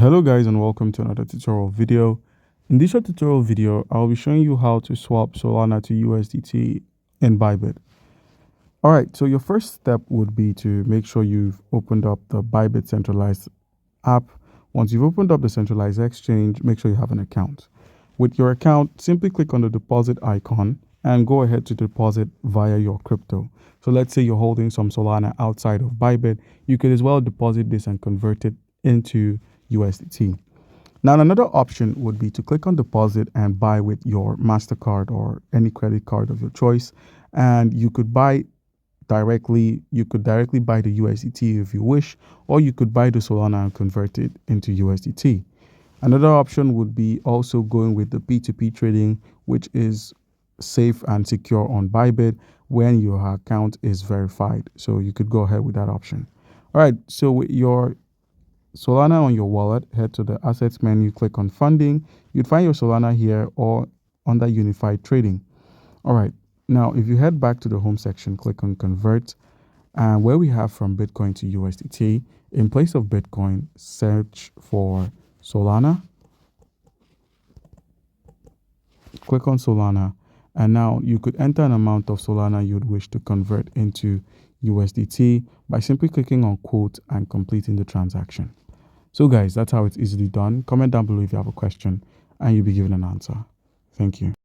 Hello guys, and welcome to another tutorial video. In this short tutorial video, I'll be showing you how to swap Solana to USDT in Bybit. Alright, so your first step would be to make sure you've opened up the Bybit centralized app. Once you've opened up the centralized exchange, make sure you have an account. With your account, simply click on the deposit icon and go ahead to deposit via your crypto. So let's say you're holding some Solana outside of Bybit, you could as well deposit this and convert it into USDT. Now, another option would be to click on deposit and buy with your MasterCard or any credit card of your choice. And you could buy directly, buy the USDT if you wish, or you could buy the Solana and convert it into USDT. Another option would be also going with the P2P trading, which is safe and secure on Bybit when your account is verified. So you could go ahead with that option. All right, so with your Solana on your wallet, head to the assets menu, click on funding. You'd find your Solana here or under unified trading. All right, now if you head back to the home section, click on convert, and where we have from Bitcoin to USDT, in place of Bitcoin, search for Solana. Click on Solana, and now you could enter an amount of Solana you'd wish to convert into USDT by simply clicking on quote and completing the transaction. So guys, that's how it's easily done. Comment down below if you have a question and you'll be given an answer. Thank you.